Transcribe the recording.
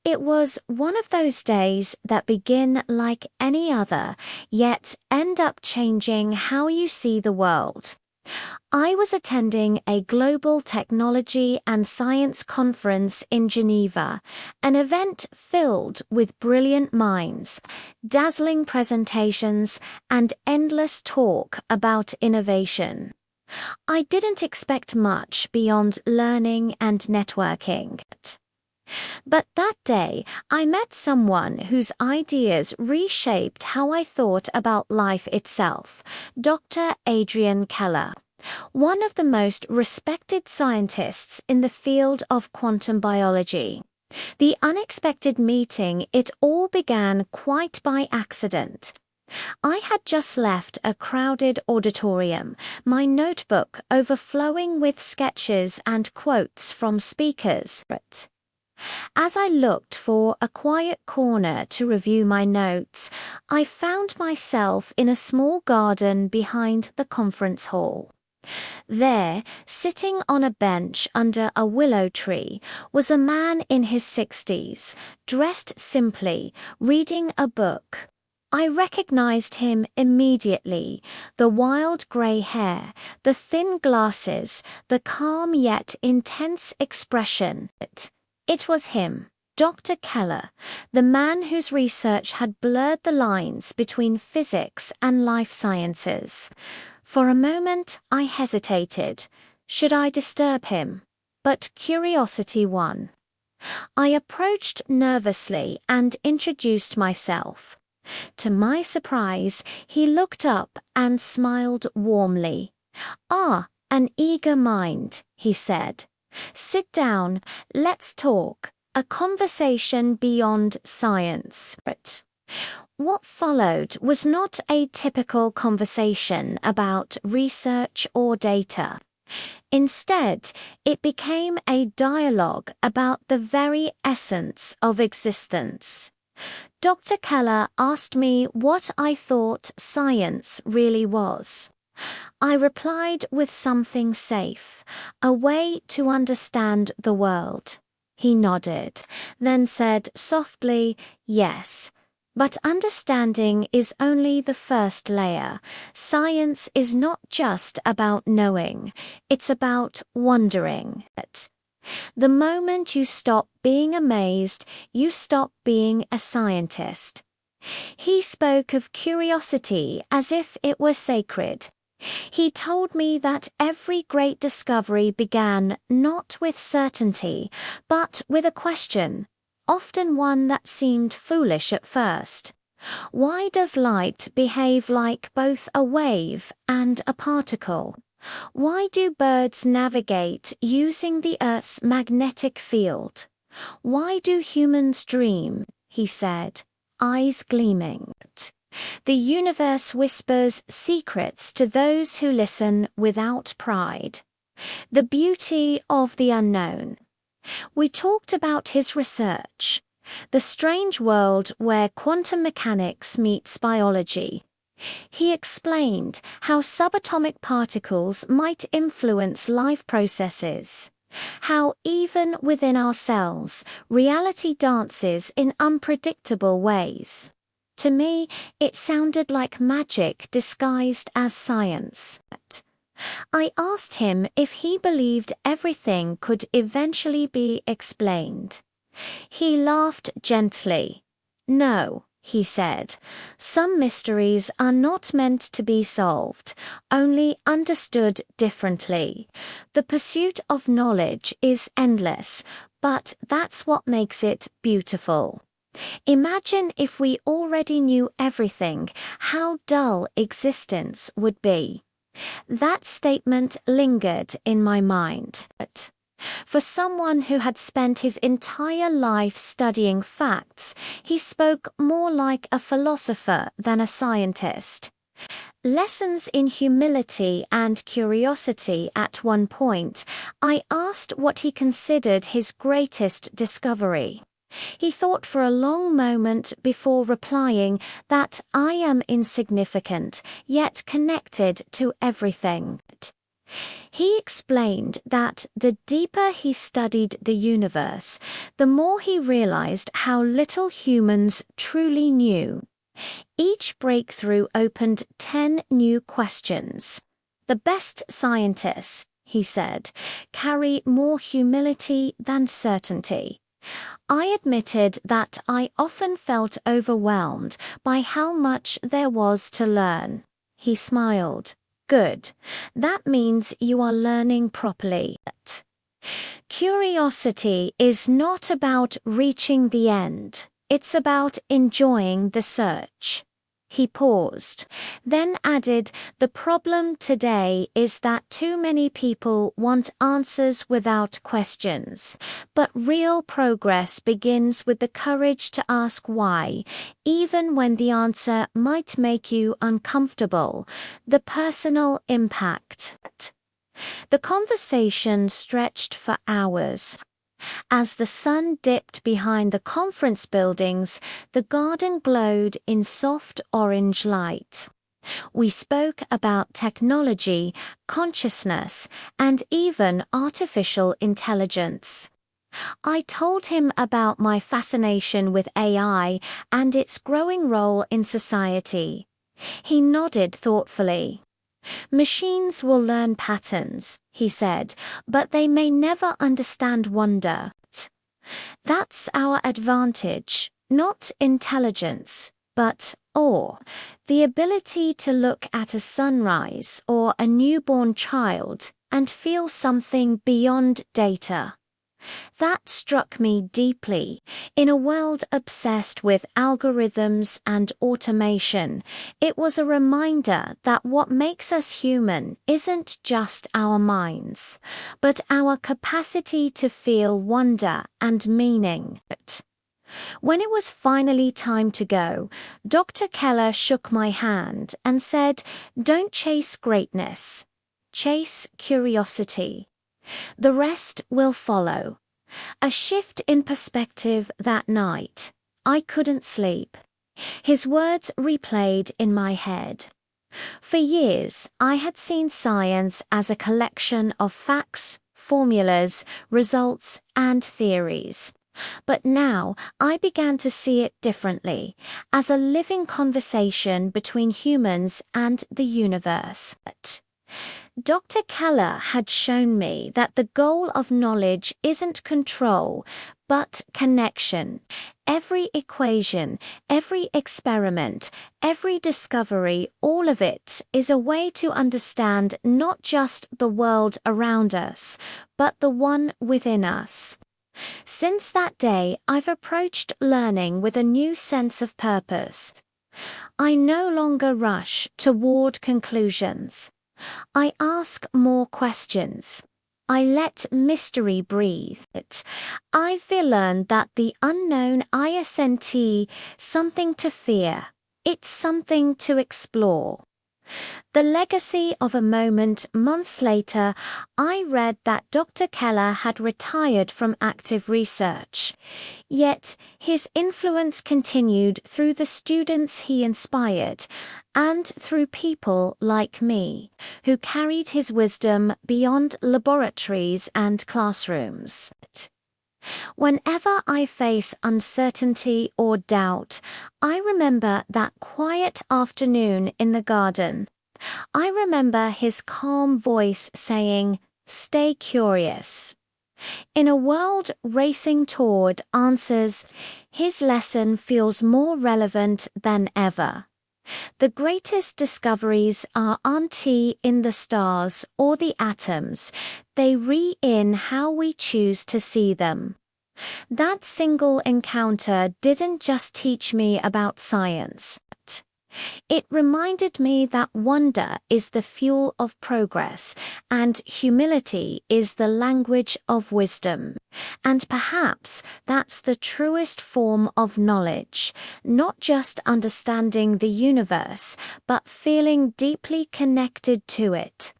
It was one of those days that begin like any other, yet end up changing how you see the world. I was attending a global technology and science conference in Geneva, an event filled with brilliant minds, dazzling presentations, and endless talk about innovation. I didn't expect much beyond learning and networking. But that day, I met someone whose ideas reshaped how I thought about life itself, Dr. Adrian Keller, one of the most respected scientists in the field of quantum biology. The unexpected meeting, it all began quite by accident. I had just left a crowded auditorium, my notebook overflowing with sketches and quotes from speakers. As I looked for a quiet corner to review my notes, I found myself in a small garden behind the conference hall. There, sitting on a bench under a willow tree, was a man in his 60s, dressed simply, reading a book. I recognized him immediately, the wild grey hair, the thin glasses, the calm yet intense expression. It was him, Dr. Keller, the man whose research had blurred the lines between physics and life sciences. For a moment, I hesitated. Should I disturb him? But curiosity won. I approached nervously and introduced myself. To my surprise, he looked up and smiled warmly. "Ah, an eager mind," he said. "Sit down, let's talk. A conversation beyond science." What followed was not a typical conversation about research or data. Instead, it became a dialogue about the very essence of existence. Dr. Keller asked me what I thought science really was. I replied with something safe, a way to understand the world. He nodded, then said softly, "Yes, but understanding is only the first layer. Science is not just about knowing, it's about wondering." The moment you stop being amazed, you stop being a scientist. He spoke of curiosity as if it were sacred. He told me that every great discovery began not with certainty, but with a question, often one that seemed foolish at first. Why does light behave like both a wave and a particle? Why do birds navigate using the Earth's magnetic field? Why do humans dream? He said, eyes gleaming. The universe whispers secrets to those who listen without pride. The beauty of the unknown. We talked about his research, the strange world where quantum mechanics meets biology. He explained how subatomic particles might influence life processes, how even within our cells, reality dances in unpredictable ways. To me, it sounded like magic disguised as science. I asked him if he believed everything could eventually be explained. He laughed gently. "No," he said, "some mysteries are not meant to be solved, only understood differently. The pursuit of knowledge is endless, but that's what makes it beautiful. Imagine if we already knew everything, how dull existence would be." That statement lingered in my mind. For someone who had spent his entire life studying facts, he spoke more like a philosopher than a scientist. Lessons in humility and curiosity. At one point, I asked what he considered his greatest discovery. He thought for a long moment before replying that I am insignificant, yet connected to everything. He explained that the deeper he studied the universe, the more he realized how little humans truly knew. Each breakthrough opened 10 new questions. The best scientists, he said, carry more humility than certainty. I admitted that I often felt overwhelmed by how much there was to learn. He smiled. Good. That means you are learning properly. Curiosity is not about reaching the end. It's about enjoying the search. He paused, then added, the problem today is that too many people want answers without questions. But real progress begins with the courage to ask why, even when the answer might make you uncomfortable. The personal impact. The conversation stretched for hours. As the sun dipped behind the conference buildings, the garden glowed in soft orange light. We spoke about technology, consciousness, and even artificial intelligence. I told him about my fascination with AI and its growing role in society. He nodded thoughtfully. Machines will learn patterns, he said, but they may never understand wonder. That's our advantage, not intelligence, but awe, the ability to look at a sunrise or a newborn child and feel something beyond data. That struck me deeply. In a world obsessed with algorithms and automation, it was a reminder that what makes us human isn't just our minds, but our capacity to feel wonder and meaning. When it was finally time to go, Dr. Keller shook my hand and said, "Don't chase greatness. Chase curiosity. The rest will follow." A shift in perspective that night. I couldn't sleep. His words replayed in my head. For years, I had seen science as a collection of facts, formulas, results, and theories. But now I began to see it differently, as a living conversation between humans and the universe. Dr. Keller had shown me that the goal of knowledge isn't control, but connection. Every equation, every experiment, every discovery, all of it is a way to understand not just the world around us, but the one within us. Since that day, I've approached learning with a new sense of purpose. I no longer rush toward conclusions. I ask more questions. I let mystery breathe. I've learned that the unknown isn't something to fear. It's something to explore. The legacy of a moment. Months later, I read that Dr. Keller had retired from active research. Yet, his influence continued through the students he inspired, and through people like me, who carried his wisdom beyond laboratories and classrooms. Whenever I face uncertainty or doubt, I remember that quiet afternoon in the garden. I remember his calm voice saying, "Stay curious." In a world racing toward answers, his lesson feels more relevant than ever. The greatest discoveries aren't in the stars or the atoms, they in how we choose to see them. That single encounter didn't just teach me about science. It reminded me that wonder is the fuel of progress, and humility is the language of wisdom. And perhaps that's the truest form of knowledge, not just understanding the universe, but feeling deeply connected to it.